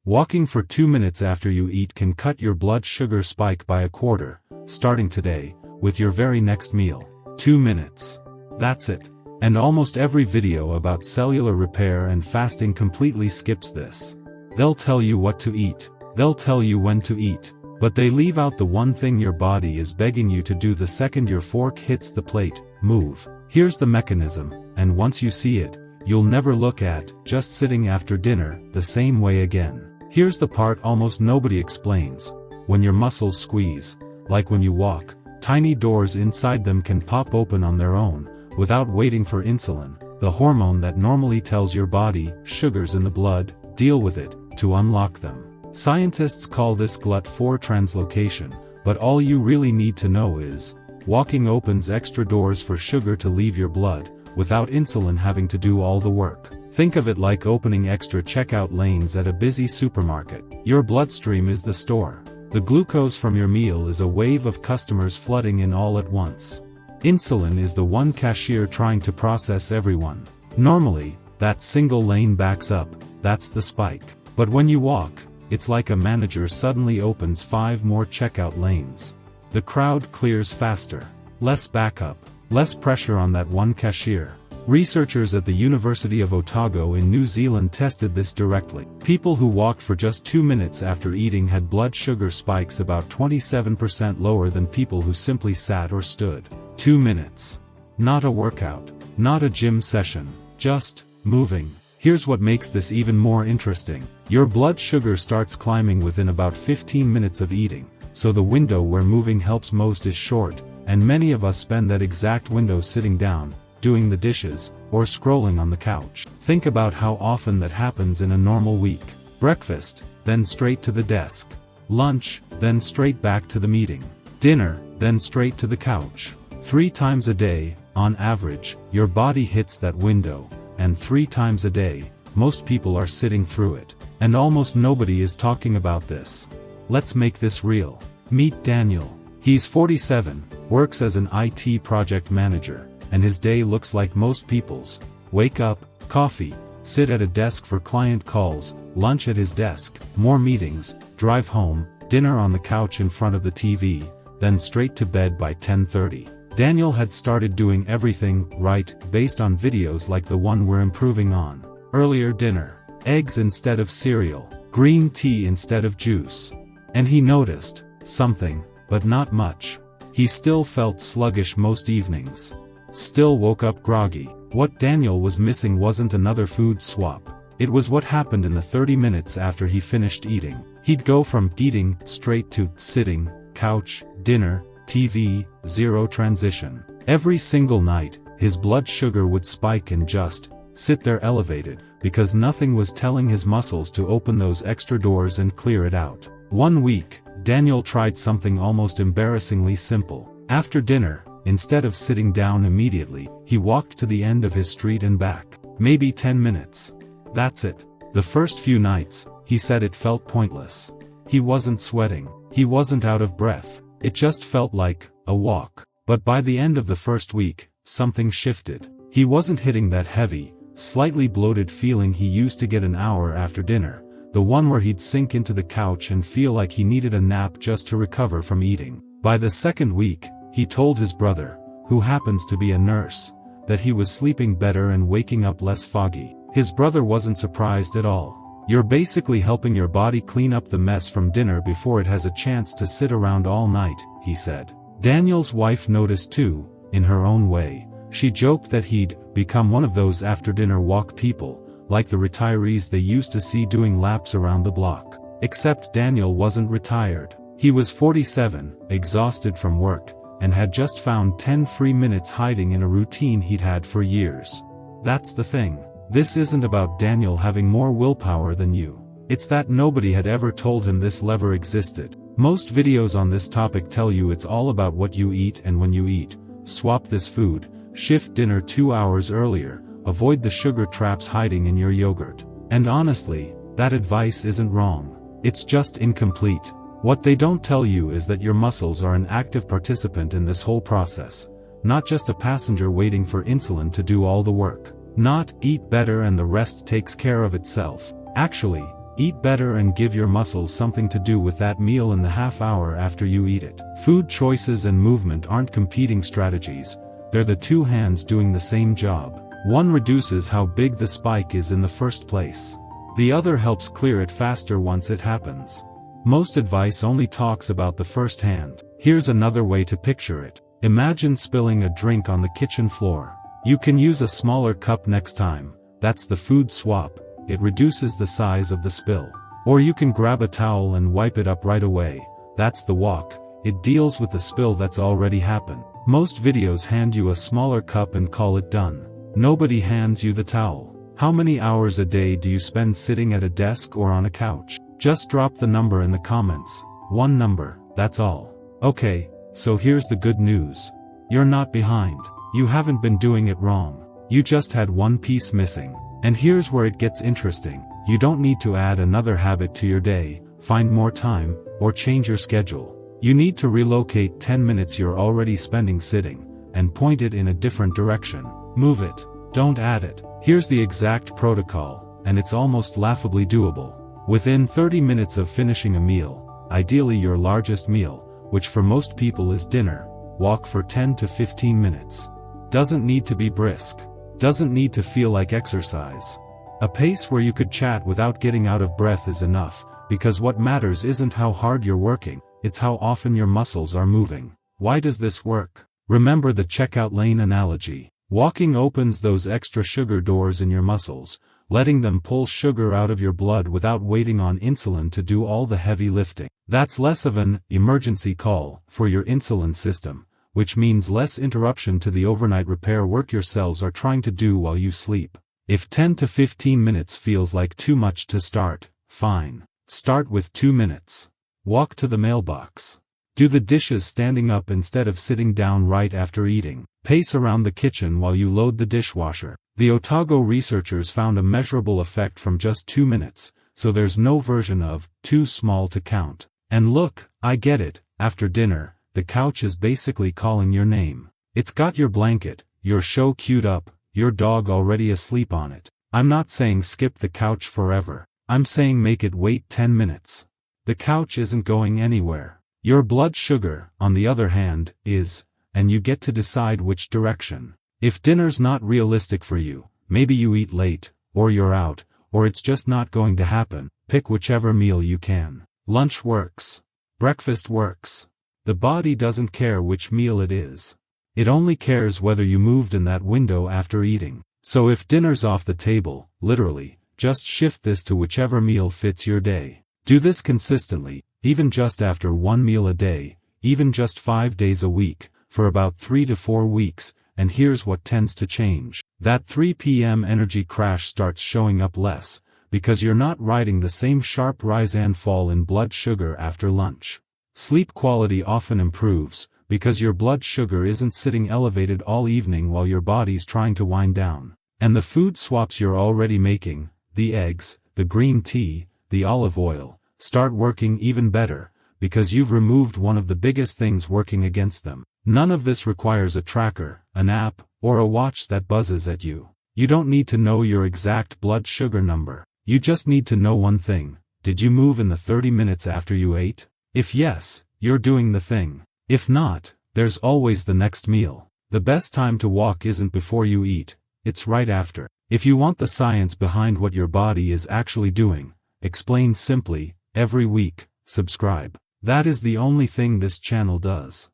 Walking for 2 minutes after you eat can cut your blood sugar spike by a quarter, starting today, with your very next meal. 2 minutes. That's it. And almost every video about cellular repair and fasting completely skips this. They'll tell you what to eat. They'll tell you when to eat. But they leave out the one thing your body is begging you to do the second your fork hits the plate: move. Here's the mechanism, and once you see it, you'll never look at just sitting after dinner the same way again. Here's the part almost nobody explains. When your muscles squeeze, like when you walk, tiny doors inside them can pop open on their own, without waiting for insulin, the hormone that normally tells your body, sugars in the blood, deal with it, to unlock them. Scientists call this GLUT4 translocation, but all you really need to know is, walking opens extra doors for sugar to leave your blood, without insulin having to do all the work. Think of it like opening extra checkout lanes at a busy supermarket. Your bloodstream is the store. The glucose from your meal is a wave of customers flooding in all at once. Insulin is the one cashier trying to process everyone. Normally, that single lane backs up, that's the spike. But when you walk, it's like a manager suddenly opens 5 more checkout lanes. The crowd clears faster. Less backup, less pressure on that one cashier. Researchers at the University of Otago in New Zealand tested this directly. People who walked for just 2 minutes after eating had blood sugar spikes about 27% lower than people who simply sat or stood. 2 minutes. Not a workout. Not a gym session. Just moving. Here's what makes this even more interesting. Your blood sugar starts climbing within about 15 minutes of eating, so the window where moving helps most is short, and many of us spend that exact window sitting down, doing the dishes, or scrolling on the couch. Think about how often that happens in a normal week. Breakfast, then straight to the desk. Lunch, then straight back to the meeting. Dinner, then straight to the couch. 3 times a day, on average, your body hits that window, and 3 times a day, most people are sitting through it. And almost nobody is talking about this. Let's make this real. Meet Daniel. He's 47, works as an IT project manager, and his day looks like most people's. Wake up, coffee, sit at a desk for client calls, lunch at his desk, more meetings, drive home, dinner on the couch in front of the TV, then straight to bed by 10:30. Daniel had started doing everything right based on videos like the one we're improving on. Earlier dinner, eggs instead of cereal, green tea instead of juice. And he noticed something, but not much. He still felt sluggish most evenings. Still woke up groggy. What Daniel was missing wasn't another food swap. It was what happened in the 30 minutes after he finished eating. He'd go from eating straight to sitting, couch, dinner, TV, zero transition. Every single night, his blood sugar would spike and just sit there elevated, because nothing was telling his muscles to open those extra doors and clear it out. 1 week, Daniel tried something almost embarrassingly simple. After dinner, instead of sitting down immediately, he walked to the end of his street and back. Maybe 10 minutes. That's it. The first few nights, he said it felt pointless. He wasn't sweating. He wasn't out of breath. It just felt like a walk. But by the end of the first week, something shifted. He wasn't hitting that heavy, slightly bloated feeling he used to get an hour after dinner, the one where he'd sink into the couch and feel like he needed a nap just to recover from eating. By the second week, he told his brother, who happens to be a nurse, that he was sleeping better and waking up less foggy. His brother wasn't surprised at all. You're basically helping your body clean up the mess from dinner before it has a chance to sit around all night, he said. Daniel's wife noticed too, in her own way. She joked that he'd become one of those after-dinner walk people, like the retirees they used to see doing laps around the block. Except Daniel wasn't retired. He was 47, exhausted from work, and had just found 10 free minutes hiding in a routine he'd had for years. That's the thing. This isn't about Daniel having more willpower than you. It's that nobody had ever told him this lever existed. Most videos on this topic tell you it's all about what you eat and when you eat. Swap this food, shift dinner 2 hours earlier, avoid the sugar traps hiding in your yogurt. And honestly, that advice isn't wrong. It's just incomplete. What they don't tell you is that your muscles are an active participant in this whole process, not just a passenger waiting for insulin to do all the work. Not, eat better and the rest takes care of itself. Actually, Eat better and give your muscles something to do with that meal in the half hour after you eat it. Food choices and movement aren't competing strategies, they're the two hands doing the same job. One reduces how big the spike is in the first place. The other helps clear it faster once it happens. Most advice only talks about the first hand. Here's another way to picture it. Imagine spilling a drink on the kitchen floor. You can use a smaller cup next time. That's the food swap. It reduces the size of the spill. Or you can grab a towel and wipe it up right away. That's the walk. It deals with the spill that's already happened. Most videos hand you a smaller cup and call it done. Nobody hands you the towel. How many hours a day do you spend sitting at a desk or on a couch? Just drop the number in the comments. One number, that's all. Okay, so here's the good news. You're not behind. You haven't been doing it wrong. You just had one piece missing. And here's where it gets interesting. You don't need to add another habit to your day, find more time, or change your schedule. You need to relocate 10 minutes you're already spending sitting, and point it in a different direction. Move it. Don't add it. Here's the exact protocol, and it's almost laughably doable. Within 30 minutes of finishing a meal, ideally your largest meal, which for most people is dinner, walk for 10 to 15 minutes. Doesn't need to be brisk. Doesn't need to feel like exercise. A pace where you could chat without getting out of breath is enough, because what matters isn't how hard you're working, it's how often your muscles are moving. Why does this work? Remember the checkout lane analogy. Walking opens those extra sugar doors in your muscles, letting them pull sugar out of your blood without waiting on insulin to do all the heavy lifting. That's less of an emergency call for your insulin system, which means less interruption to the overnight repair work your cells are trying to do while you sleep. If 10 to 15 minutes feels like too much to start, fine. Start with 2 minutes. Walk to the mailbox. Do the dishes standing up instead of sitting down right after eating. Pace around the kitchen while you load the dishwasher. The Otago researchers found a measurable effect from just 2 minutes, so there's no version of too small to count. And look, I get it, after dinner, the couch is basically calling your name. It's got your blanket, your show queued up, your dog already asleep on it. I'm not saying skip the couch forever. I'm saying make it wait 10 minutes. The couch isn't going anywhere. Your blood sugar, on the other hand, is, and you get to decide which direction. If dinner's not realistic for you, maybe you eat late, or you're out, or it's just not going to happen, pick whichever meal you can. Lunch works. Breakfast works. The body doesn't care which meal it is. It only cares whether you moved in that window after eating. So if dinner's off the table, literally, just shift this to whichever meal fits your day. Do this consistently, even just after one meal a day, even just 5 days a week, for about 3 to 4 weeks, and here's what tends to change. That 3 p.m. energy crash starts showing up less, because you're not riding the same sharp rise and fall in blood sugar after lunch. Sleep quality often improves, because your blood sugar isn't sitting elevated all evening while your body's trying to wind down. And the food swaps you're already making, the eggs, the green tea, the olive oil, start working even better, because you've removed one of the biggest things working against them. None of this requires a tracker, an app, or a watch that buzzes at you. You don't need to know your exact blood sugar number. You just need to know one thing. Did you move in the 30 minutes after you ate? If yes, you're doing the thing. If not, there's always the next meal. The best time to walk isn't before you eat, it's right after. If you want the science behind what your body is actually doing, explained simply, every week, subscribe. That is the only thing this channel does.